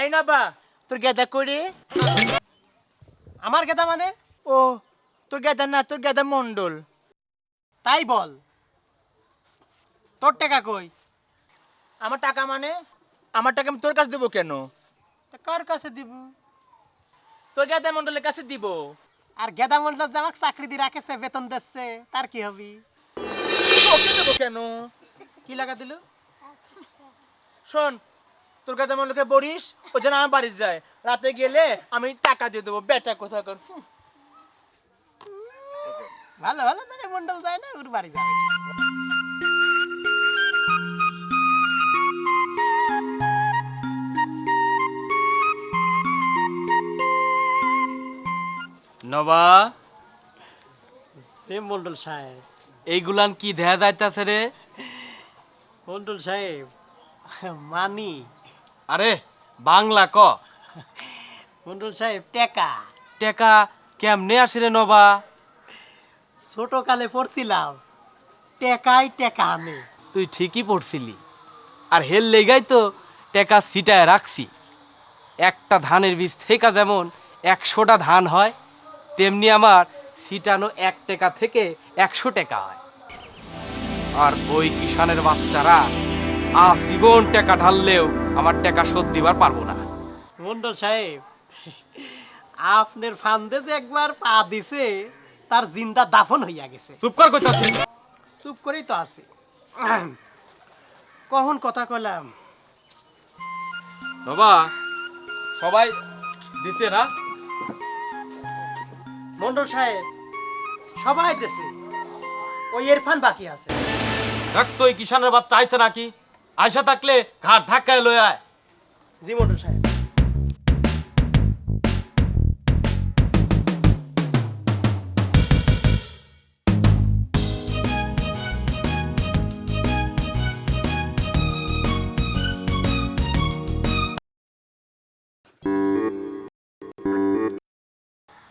এই না বা তোর গেদা করি আমার গেদা মানে? ও তোর গেদা না, তোর গেদা মন্ডল। তাই বল, তোর টাকা কই? আমার টাকা মানে? আমার টাকা আমি তোর কাছে দেবো কেন? তা কার কাছে দিব? তোর গেদা মন্ডলের কাছে দিব। আর গেদা মন্ডল যে আমাকে চাকরি দিয়ে রাখেছে, বেতন দিচ্ছে, তার কি হবি? তোকে দেবো কেন? কি লাগা দিল? শোন, তোর গেদা মন্ডলকে বলিস ও যেন আমার বাড়ি যায়, রাতে গেলে আমি টাকা দিয়ে দেবো। বেটা কোথা কর। ভালো ভালো তাহলে মন্ডল যায় না, ওর বাড়ি যাবে। নবা হে মন্ডল সাহেব। এইগুলান কি দেখা যাইতাছে রে? মন্ডল সাহেব মানি। আরে বাংলা ক। মন্ডল সাহেব টেকা। টেকা কেমনে আসে রে নবা? ছোট কালে পড়ছিলাম, টেকাই টেকা আনে। তুই ঠিকই পড়ছিলি, আর হেল লেগাই তো টেকা ছিটায় রাখছি। একটা ধানের বীজ থেকে যেমন 100টা ধান হয়, তেমনি আমার ছিটানো 1 টাকা থেকে 100 টাকা হয়। আর ওই কিষানের বাচ্চারা আজীবন টাকা ঢাললেও আমার টাকা শোধ দিবার পারবো না। মন্ডল সাহেব আপনার ফান্দে যে একবার পা দিছে, তার জিন্দা দাফন হইয়া গেছে। চুপ কর কইতাছি। চুপ করেই তো আছে। কখন কথা কইলাম? বাবা সবাই দিছে না? মন্ডল সাহেব সবাই দেশে, ওই ইরফান বাকি আছে। দেখ তো এই কিষানের বাচ্চা আইছে নাকি? আয়সা থাকলে ঘাট ধাক্কায় লয়ে আয়। জি মন্ডল সাহেব।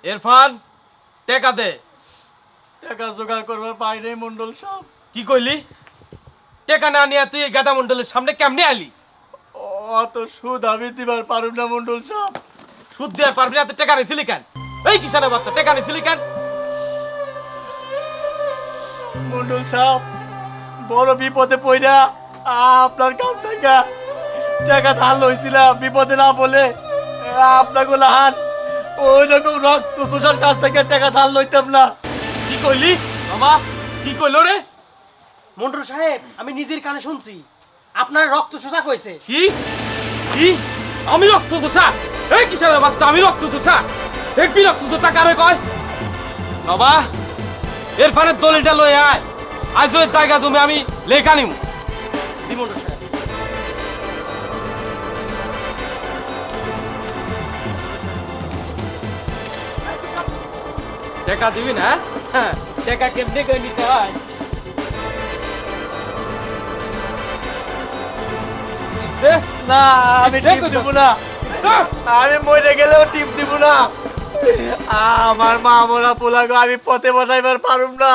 ইরফান টাকা দে। টাকা জোগাড় করবার পাই নাই মন্ডল সাহেব। কি কইলি? টাকা না নিয়ে তুই এই গাদা মন্ডলের সামনে কেমনে আইলি? অত সুদ আমি দিবার পারুম না মন্ডল সাহেব। সুদ দেওয়ার পারবি না? তুই টাকা নিছিলি কেন? এই কিষানের বাচ্চা টাকা নিছিলি কেন? মন্ডল সাহেব বড় বিপদে পড়া আপনার কাছ থেকে টাকা ধার লইছিলাম, বিপদে না বলে আপনাকে লাহান ওই রকম রক্ত চোষার কাছ থেকে টাকা ধার লইতাম না। কি কইলি মামা? কি কইলো রে? মন্ডল সাহেব আমি নিজের কানে শুনছি, আপনার রক্ত শোষা কইছে। কি কি? আমি রক্ত দোষা? এই কিষানের বাচ্চা আমি রক্ত দোষা? দেখবি রক্ত দোষা কারে কয়? বাবা ইরফানের দলিলটা লয়ে আয়। আজ ওই জায়গা জমি আমি লেখা নিমু। জি মন্ডল সাহেব। টাকা দিবি না? হ্যাঁ, টাকা কেমনে করে নিতে হয়? দে। না আমি দেখ টিপ কইতাছি। দিব না, আমি মরে গেলেও টিপ দিব না। আমার মা মরা পোলাগো আমি পথে বসাইবার পারুম না।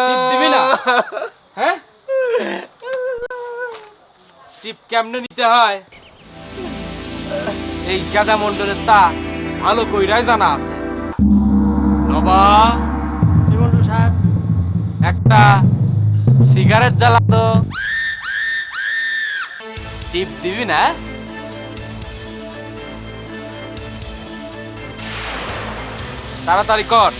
টিপ দিবি না? হ্যাঁ, টিপ কেমনে নিতে হয় এই গাদা মন্ডলের তা ভালো কইরাই জানা আছে। নবা জি মন্ডল সাহেব। একটা সিগারেট জ্বালা তো। টিপ দিবি না? তাড়াতাড়ি কর।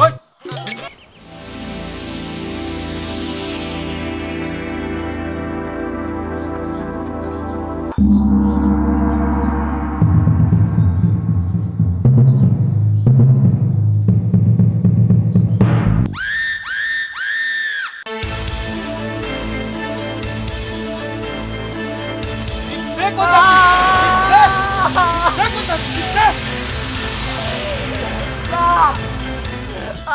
ওই! টিপ দে কোথায়? টিপ দে! দে কোথায়? টিপ দে!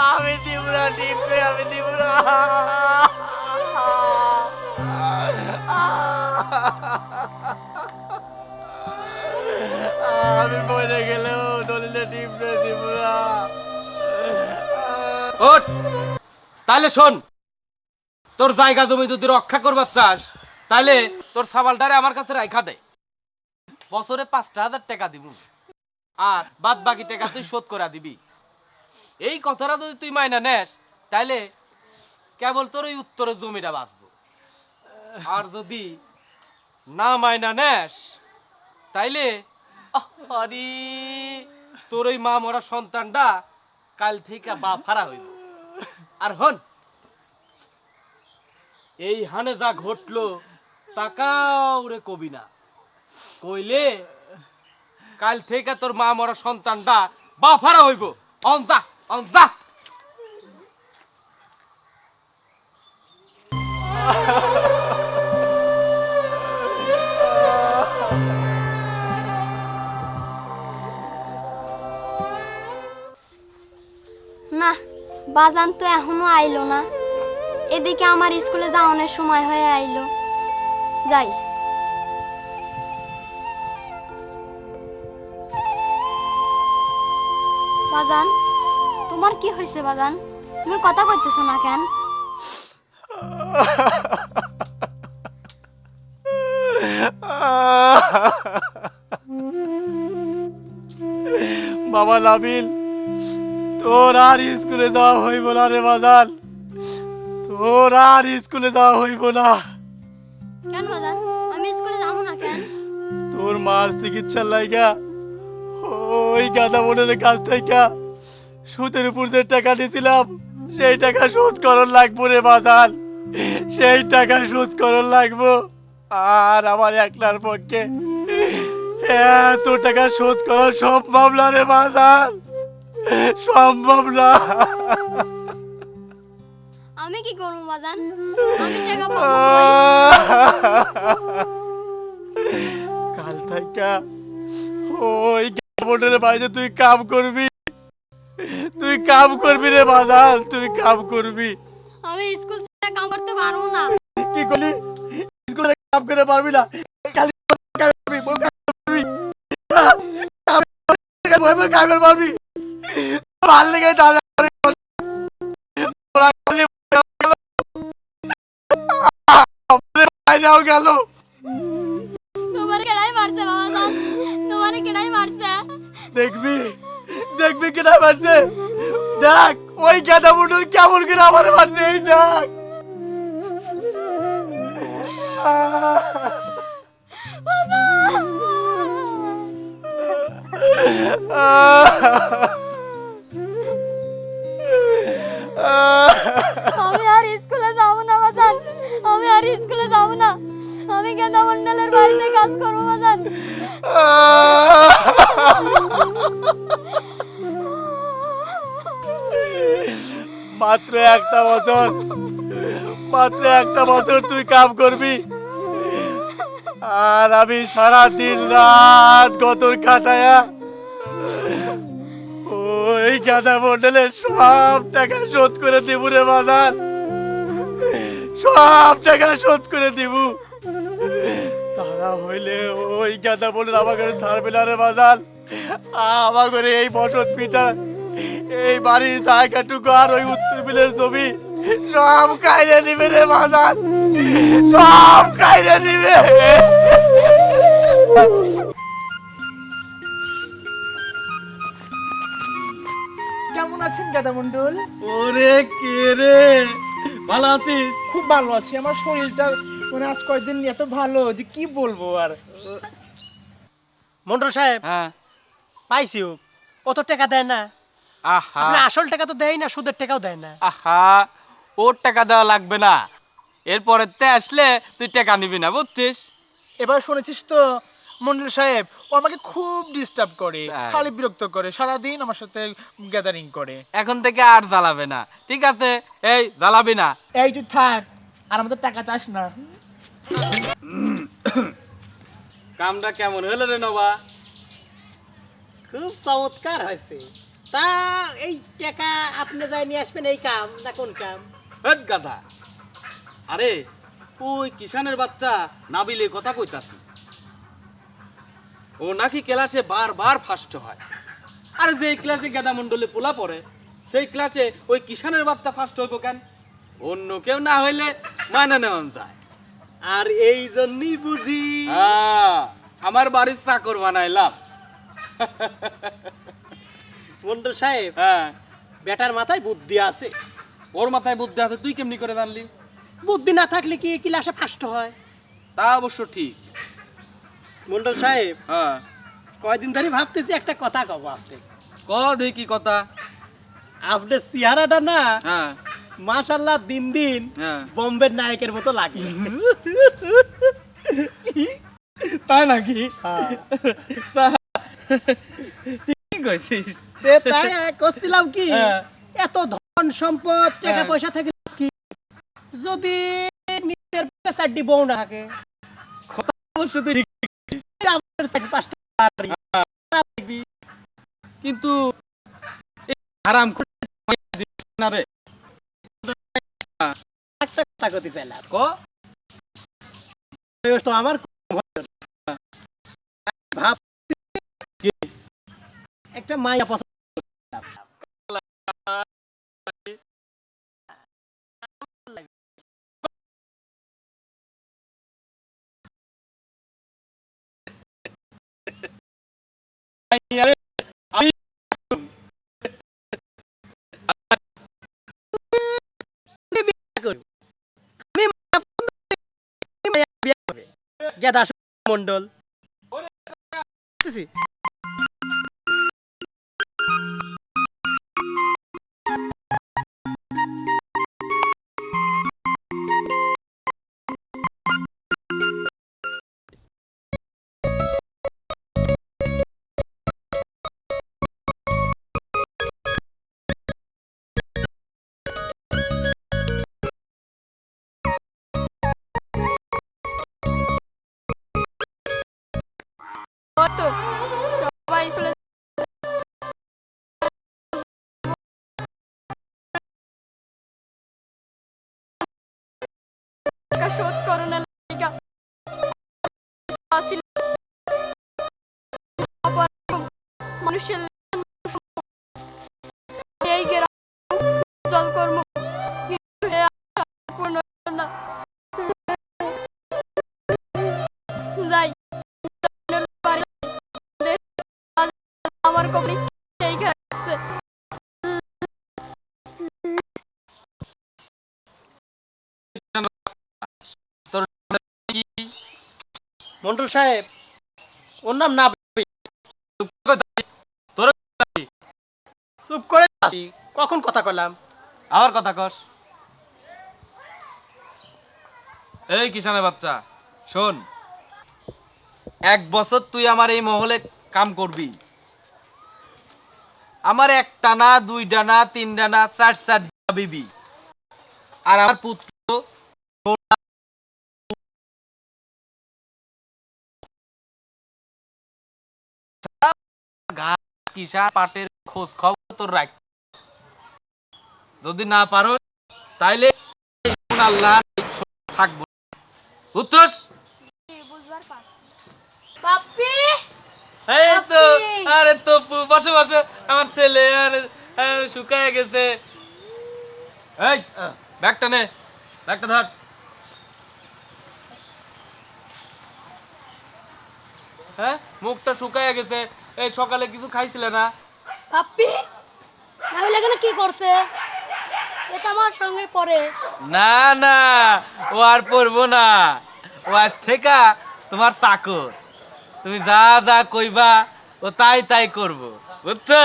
আমি দিব না টিপ রে, আমি দিব না। আমি আমি মরে গেলেও দলিলে টিপরে দিব না। ওঠ, তাহলে শোন, তোর জায়গা জমি যদি রক্ষা করবার চাস তাহলে তোর সাবালটারে আমার কাছে রাখা দে, বছরে 5,000 টাকা দিব, আর বাদ বাকি টাকা তুই শোধ করে দিবি। এই কথাটা যদি তুই মাইনা নেস তাহলে কেবল তোর ওই উত্তরের জমিটা বাঁচবো, আর যদি না মাইনা নেস তাইলে আরে তোর ওই মা মরা সন্তানটা কাল থেকে বাপ হারা হইল। আর হন, এই হানে যা ঘটলো তাকাও রে কবি না, কইলে কাল থেকে তোর মা মরা সন্তানটা বাপ হারা হইব। অনজা অনজা না, বাজান তো এখনো আইলো না। এদিকে আমার স্কুলে যাওয়ানোর সময় হয়ে আইলো। যাই। বাজান, তোমার কি হয়েছে বাজান? তুমি কথা কইতেছো না কেন? বাবা নাবিল, তোর আর স্কুলে যাওয়া হইব না রে বাজান, তোর আর স্কুলে যাওয়া হইব না। কেন বাজান? আমি স্কুলে যাবো না কেন? তোর মার চিকিৎসার লাইগা ওই গাদা বোনের কাছ থেকে সুদের উপর যে টাকা নিয়েছিলাম সেই টাকা শোধ করন লাগবো রে বাজান, সেই টাকা শোধ করন লাগবো। আর আমার একলার পক্ষে এত টাকা শোধ করা সম্ভব না রে বাজান, সম্ভব না। আমি কি করবো বাজান? আমি টাকা পাবো কই? কাল থেকে ওই বোনের বাড়িতে তুই কাম করবি, তুই কাম করবি রে বাজান, তুই কাম করবি। আমি স্কুল ছেড়ে কাম করতে পারবো না। কি করলি? স্কুলে কাম করে পারবি না? খালি কাম করবি, বউ কাম করবি। কাম করে পারবি? ভাল লেগে দাদা গেল। তোমার কেডাই মারছে বাবাজান? তোমার কেডাই মারছে? দেখবি, দেখবি কিনা মারছে, দেখ ওই গাদা মুন্ডুর কেমন কিনা আমার মারছে, এই দেখ। আমি আর স্কুলে যাব না বাজান, আমি আর স্কুলে যাব না। আমি গেন্দা মন্ডলের বাড়িতে কাজ করবো বাজান। মাত্র একটা বছর, মাত্র একটা বছর তুই কাম করবি, আর আমি সারা দিন রাত গতর খাটায়া ওই গাঁদা মন্ডলের সব টাকা শোধ করে দিব রে বাজার, সব টাকা শোধ করে দিব। তারা হইলে ওই গাঁদা মন্ডল আমার ঘরে ছাড়বে না রে বাজার, আমার ঘরে এই বসত পিঠা, এই বাড়ির জায়গাটুকু আর ওই উত্তর বিলের জমি সব খাইলে নিবে রে বাজার, সব খাইলে নিবে। কেমন আছেন গাদা মন্ডল? ওরে কে রে, ভালো আছিস? খুব ভালো আছি। আমার শরীরটা মানে আজ কয়েকদিন এত ভালো যে কি বলবো আর। মন্ডল সাহেব, হ্যাঁ। পাইছি ও, কত টাকা দেয় না? আহা আপনি আসল টাকা তো দেয় না, সুদের টাকাও দেয় না। আহা, ওর টাকা দেওয়া লাগবে না, এরপরে তে আসলে তুই টাকা নিবি না, বুঝছিস? এবার শুনেছিস তো মন্ডল সাহেব, ও আমাকে খুব ডিস্টার্ব করে, তাই? খালি বিরক্ত করে, সারাদিন আমার সাথে গ্যাদারিং করে। এখন থেকে আর জ্বালাবে না, ঠিক আছে? এই জ্বালাবি না। এই তুই থাক, আর আমাদের টাকা চাস না। কামটা কেমন হলো রে নবা? খুব চমৎকার হয়েছে। তা এই টাকা আপনি যাই নিয়ে আসবেন, এই কাম না কোন কাম? হেট গাধা, আরে ওই কিষানের বাচ্চা নাবিলের কথা কইতাছি। ও নাকি ক্লাসে বারবার ফার্স্ট হয়। আর যে ক্লাসে গেদা মন্ডলে পোলা পড়ে সেই ক্লাসে ওই কিষানের বাচ্চা ফার্স্ট হইব কেন? অন্য কেউ না হইলে মানা নেওয়া যায়। আর এই জন্যই বুঝি আমার বাড়ির চাকর বানাইলাম। মন্ডল সাহেব, হ্যাঁ, বেটার মাথায় বুদ্ধি আছে। ওর মাথায় বুদ্ধি আছে, তুই কেমনি করে জানলি? বুদ্ধি না থাকলে কি ক্লাসে ফার্স্ট হয়? তা অবশ্য ঠিক। মন্ডল সাহেব, হ্যাঁ, কয়দিন ধরে ভাবতেছি একটা কথা কব আপনি। ক দেখি কথা। আপনার চেহারাটা না হ্যাঁ, মাশাআল্লাহ দিন দিন হ্যাঁ। বোম্বের নায়কের মতো লাগে। তাই নাকি? হ্যাঁ। ঠিক কইছিস। তাই করছিলাম কি, হ্যাঁ। এত ধন সম্পদ টাকা হ্যাঁ। পয়সা থাকে কি যদি নিজের চারটি বউ না থাকে? অবশ্য তুই ঠিক। আপনার চারটি পাঁচটা বাড়ি, দেখবি। কিন্তু এই হারাম করে না রে। একটা কথা কইতে চাইলাম, ক বয়স তো আমার কম হলো না। ভাব একটা মাইয়া পছন্দ করলাম। আমি মাইয়া পছন্দ করি, মাইয়া বিয়ে করবে। গেদা মন্ডল কত সবাই স্কুলে টাকা শোধ করো না লাইগা আসিল মানুষের এই গ্রাম জল কর্ম কিন্তু হে পূর্ণ না যাই বাড়ি আমার কবি সেই খাচ্ছে মন্ডল সাহেব, ওর নাম না চুপ করে আছি। কখন কথা কইলাম? আবার কথা কস। এই কিষানের বাচ্চা শোন, 1 বছর তুই আমার এই মহলে কাম করবি। আমার 1টা না 2টা না 3টা না 4 বিবি। আর আমার পুত্র কিষান পাটের খোঁজ খবর তোর রাখ। যদি না পারো তাইলে আল্লাহ থাকবো। বুঝছস? বুঝবার পারছি বাপ্পি এই তো, বাপরে। আরে তো বসে বসে আমার ছেলে আর শুকায় গেছে। এই ব্যাগটা নে, ব্যাগটা ধর। হ্যাঁ, মুখটা শুকায় গেছে। এই সকালে কিছু খাইছিলে না? বাপ্পি আমি লাগানো কি করছে? এটা আমার সঙ্গে পড়ে না না, ও আর পড়বো না। ও আজ থেকে তোমার চাকর। তুমি যা যা কইবা ও তাই তাই করবো, বুঝছো?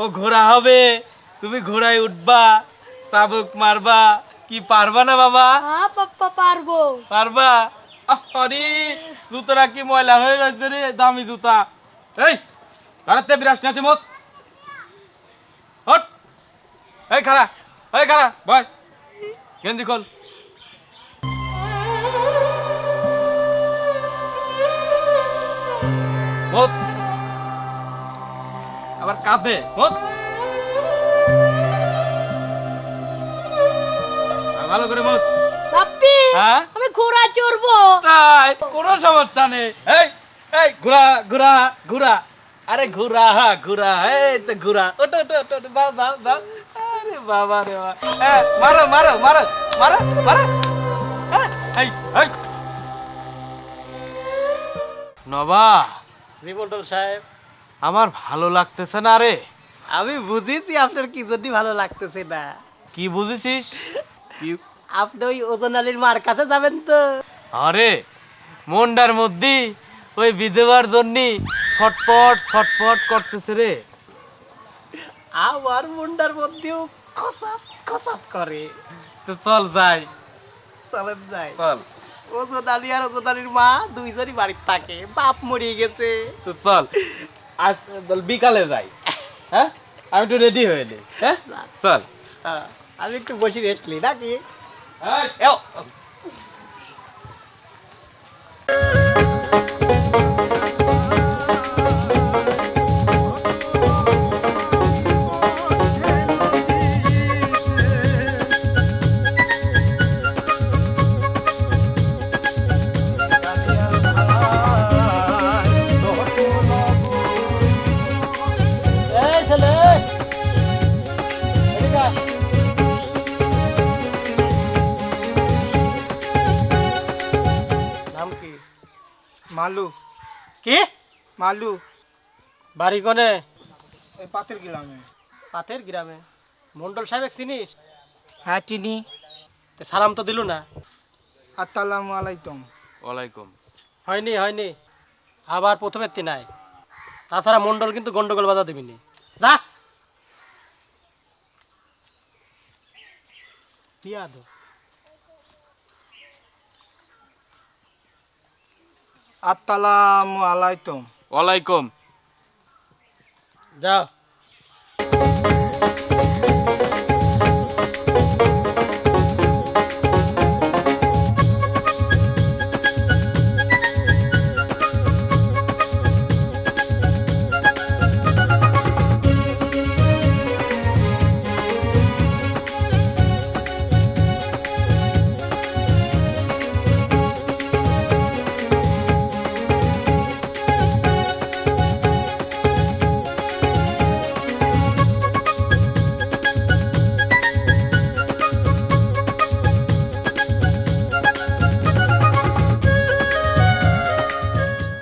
ও ঘোড়া হবে, তুমি ঘোড়ায় উঠবা, চাবুক মারবা। কি পারবা না বাবা? হ্যাঁ পাপ্পা পারবো। পারবা? আরে জুতোটা কি ময়লা হয়ে গেছে রে, দামি জুতা। এই ঘরেতে বিরাস আছে মত হট। এই খাড়া, এই খাড়া বয়, গেন্দি খোল। মত আবার কাঁদে মত। ভালো করে মত। বাপ্পি হ্যাঁ? আমি ঘোড়া চড়বো। তাই কোনো সমস্যা নেই। এই এই ঘুরা ঘুরা ঘুরা, আরে ঘুরা ঘুরা, এই তো ঘুরা, ওটো ওটো ওটো ওটো, বাহ বাহ বাহ, আরে বাবা রে বাবা, হ্যাঁ মারো মারো মারো মারো মারো, হ্যাঁ, এই এই নবা, রিপোর্টার সাহেব, আমার ভালো লাগতেছে না রে। আমি বুঝেছি আপনার কি জন্য ভালো লাগতেছে না। কি বুঝেছিস? কি? আপনি ওই ওজন আলীর মার কাছে যাবেন তো? আরে মন্ডার মধ্যে ওই বিধবার জন্য ছটপট ছটপট করতেছে রে। আমার মুন্ডার মধ্যেও খসাত খসাত করে। তো চল যাই, চলেন যাই। চল ওজন আলী আর ওজন আলীর মা দুইজনই বাড়িতে থাকে, বাপ মরিয়ে গেছে। তো চল আজ বিকালে যাই, হ্যাঁ আমি একটু রেডি হয়ে নি, হ্যাঁ চল। আমি একটু বসে রেস্ট নি নাকি? এই, এও। এই ছেলে, এদিকে আয়। নাম কি? মালু, কি? মালু, বাড়ি কোনে? এই পাতের গ্রামে। পাথের গ্রামে। মন্ডল সাহেব চিনিস? হ্যাঁ চিনি। তে সালাম তো দিলু না। আসসালামু আলাইকুম। ওয়ালাইকুম। হয়নি হয়নি, আবার প্রথমে তিনাই। তাছাড়া মন্ডল কিন্তু গন্ডগোল বাধা দেবিনি। যা দিয়া দো। আসসালামু আলাইকুম। ওয়ালাইকুম। যাও।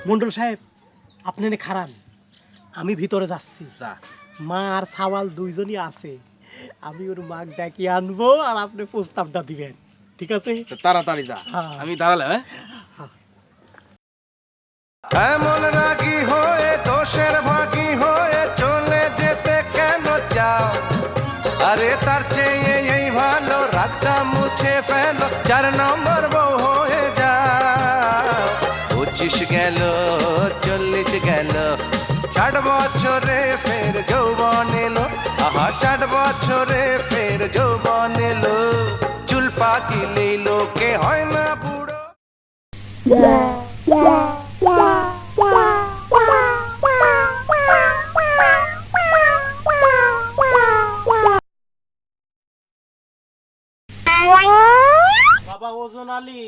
মন্ডল সাহেব, আপনি এনে খারান, আমি ভিতরে যাচ্ছি। যা। মা আর সাওয়াল দুইজনই আছে। আমি ওর মাক ডাকি আনবো আর আপনি প্রস্তাবটা দিবেন, ঠিক আছে? তো তাড়াতাড়ি যা, হ্যাঁ। আমি দাঁড়ালে, হ্যাঁ। এমন রাগী হয়ে দোষের ভাগী হয়ে চলে যেতে কেন চাও? আরে তার চেয়ে এই ভালো রাগটা মুছে ফেলো, 4 নম্বর বউ হয়ে যাও। 25 গেল 40 গেল, 60 বছরে ফের যৌবন এলো। আহা 60 বছরে ফের যৌবন এলো। চুল পাকিলেই লোকে হয় না বুড়ো। বাবা ওজন আলী,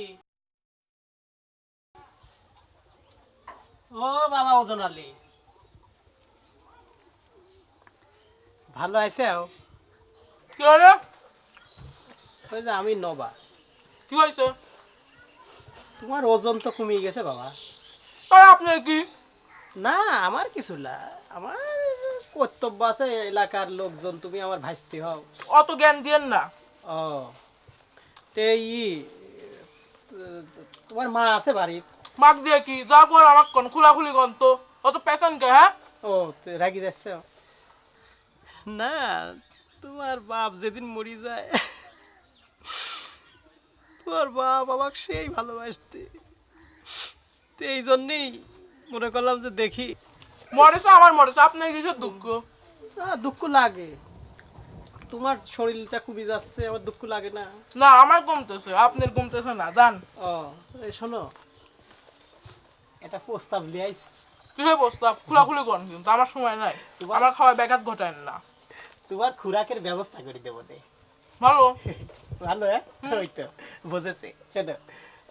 ও বাবা ওজন আলী, ভালো আছে? কি হলো? ওই যে আমি নবা। কি হয়েছে? তোমার ওজন তো কমিয়ে গেছে বাবা। আর আপনি কি? না আমার কিছু না, আমার কর্তব্য আছে, এলাকার লোকজন, তুমি আমার ভাইস্তি হও। অত জ্ঞান দিয়েন না। ও তে তোমার মা আছে বাড়িত? মাক দিয়ে কি যা কর আমাক কোন খোলাখুলি কন তো, অত পেছন কে? হ্যাঁ ও রাগি যাচ্ছে না? তোমার বাপ যেদিন মরি যায়, তোমার বাপ আমাকে সেই ভালোবাসতে, তো এই জন্যেই মনে করলাম যে দেখি। মরেছে, আমার মরেছে, আপনার কিসের দুঃখ? দুঃখ লাগে, তোমার শরীরটা খুবই যাচ্ছে, আমার দুঃখ লাগে না? না আমার কমতেছে, আপনার কমতেছে না, জান। ও এই শোনো, এটা প্রস্তাব লিয়াইছি। কিসের প্রস্তাব? খোলাখুলি কন, কিন্তু আমার সময় নাই, আমার খাওয়া ব্যাঘাত ঘটায় না। তোমার খুরাকের ব্যবস্থা করে দেবো রে। ভালো। ভালো, হ্যাঁ ওই তো বুঝেছে। শোনো,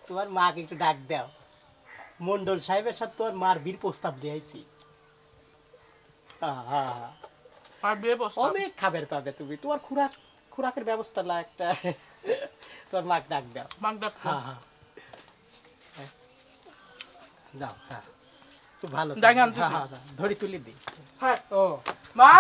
তোমার মাকে একটু ডাক দাও, মন্ডল সাহেবের সাথে তোর মার বীর প্রস্তাব দিয়ে আইছি। আহা, আর বিয়ে প্রস্তাব অনেক খাবার পাবে তুমি। তোমার খুরাকের ব্যবস্থা না একটা, তোর মাক ডাক দাও। মাক ডাক হ্যাঁ হ্যাঁ, যাও। হ্যাঁ খুব ভালো। ডাক আনতেছি। হ্যাঁ, হ্যাঁ, ধরি তুলি দি। হ্যাঁ ও মা